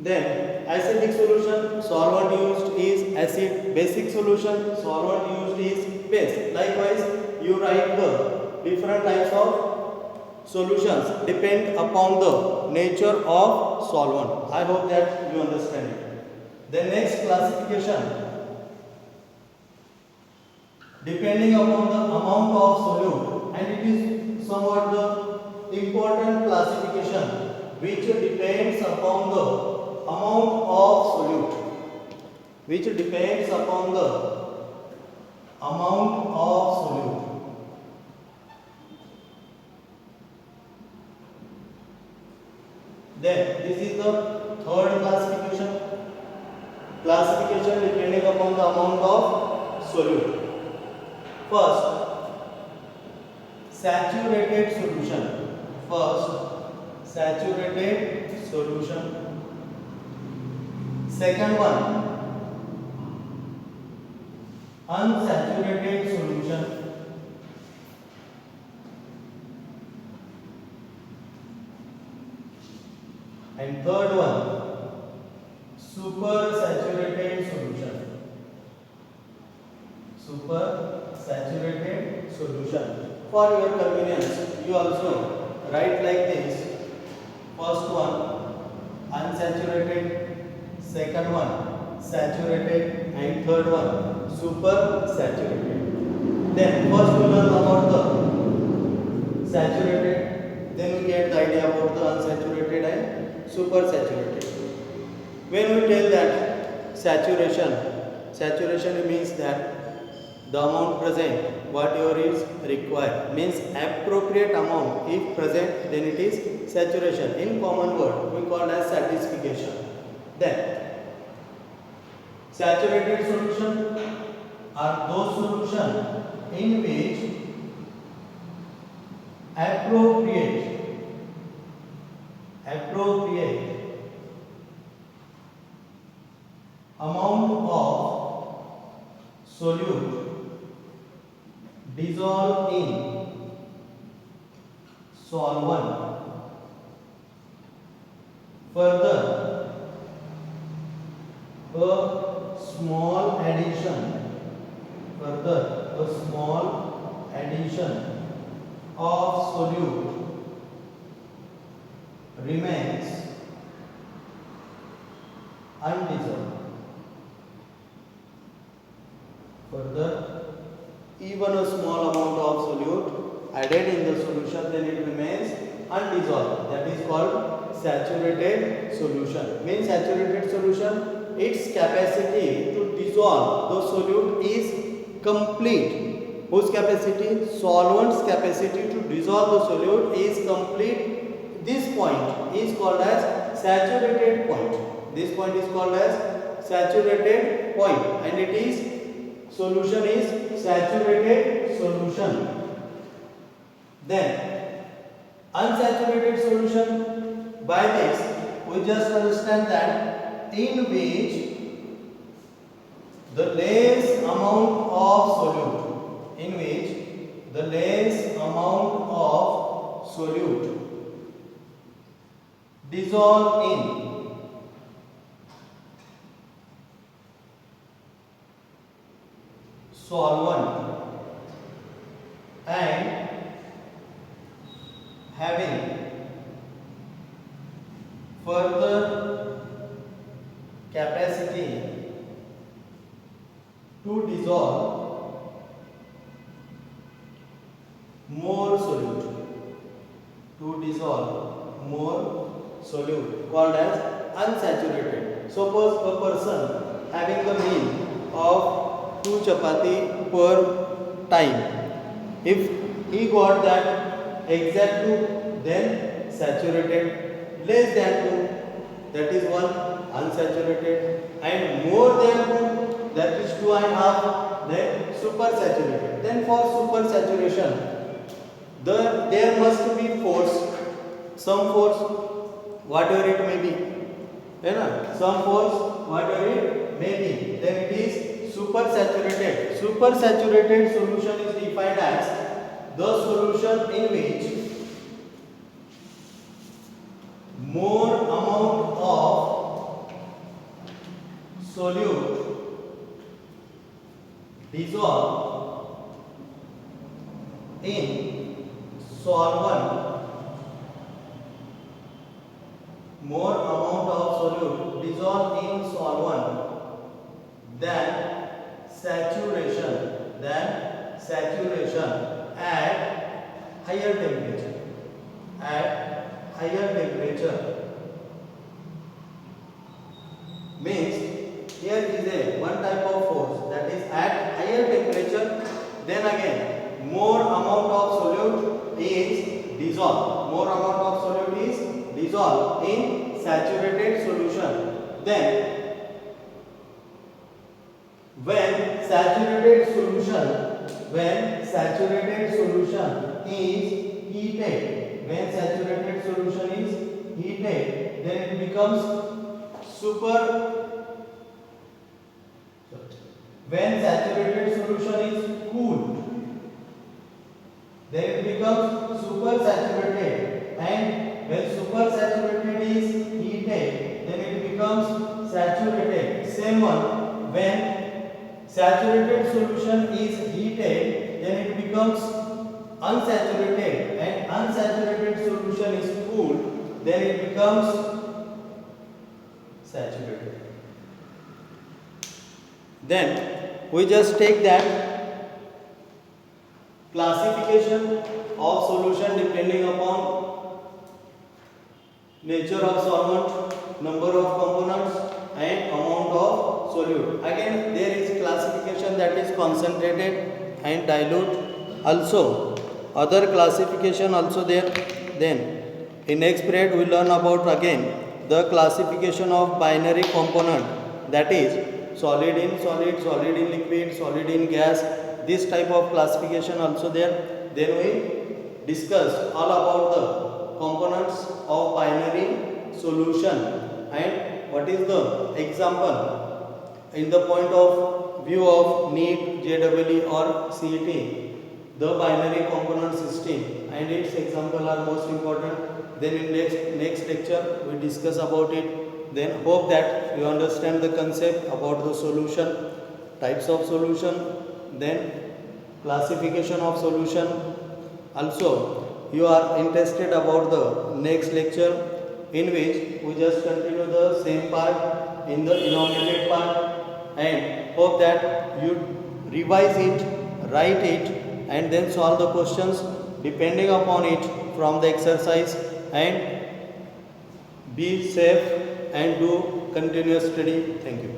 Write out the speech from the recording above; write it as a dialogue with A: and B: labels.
A: Then acidic solution, solvent used is acid. Basic solution, solvent used is base. Likewise, you write the different types of solutions depend upon the nature of solvent. I hope that you understand it. The next classification, depending upon the amount of solute, and it is somewhat the important classification which depends upon the amount of solute, which depends upon the amount of solute. Then this is the third classification, depending upon the amount of solute. First, saturated solution. Saturated solution. Second one, unsaturated solution. And third one, supersaturated solution. Supersaturated solution. For your convenience, you also write like this. First one, unsaturated. Second one, saturated. And third one, supersaturated. Then first we learn about the saturated. Then we get the idea about the unsaturated and supersaturated. When we tell that saturation means that the amount present, whatever is required, means appropriate amount. If present, then it is saturation. In common word, we call as satisfaction. Then, saturated solution are those solutions in which appropriate amount of solute dissolve in solvent. Further, a small addition of solute remains undissolved. Further, even a small amount of solute added in the solution, then it remains undissolved. That is called saturated solution. Means saturated solution, its capacity to dissolve the solute is complete. Whose capacity? Solvent's capacity to dissolve the solute is complete. This point is called as saturated point. This point is called as saturated point, and it is solution is saturated solution. Then unsaturated solution, by this we just understand that in which the less amount of solute dissolve in solvent and having further capacity to dissolve more solute, called as unsaturated. Suppose a person having the meal of 2 chapati per time. If he got that exact 2, then saturated. Less than 2, that is 1, unsaturated. And more than 2, that is 2.5, then supersaturated. Then for supersaturation, there must be force, some force, whatever it may be. Some force, whatever it may be, then it is supersaturated. Supersaturated solution is defined as the solution in which more amount of solute dissolve in solvent, more amount of solute dissolve in solvent than saturation at higher temperature. Means here is a one type of force, that is at higher temperature, then again more amount of solute is dissolved in saturated solution. Then when saturated solution is heated, then it becomes when saturated solution is cool, then it becomes super saturated, and when super saturated is heated, then it becomes saturated. Same one, when saturated solution is heated, then it becomes unsaturated, and unsaturated solution is cooled, then it becomes saturated. Then we just take that classification of solution depending upon nature of solvent, number of components, and amount of solute. Again there is classification that is concentrated and dilute. Also other classification also there. Then in next period we learn about again the classification of binary component, that is solid in solid, solid in liquid, solid in gas. This type of classification also there. Then we discuss all about the components of binary solution and what is the example in the point of view of NEET, JEE or CET, the binary component system and its example are most important. Then in next lecture we discuss about it. Then hope that you understand the concept about the solution, types of solution, then classification of solution. Also you are interested about the next lecture, in which we just continue the same part in the elongated part, and hope that you revise it, write it, and then solve the questions depending upon it from the exercise, and be safe and do continuous study. Thank you.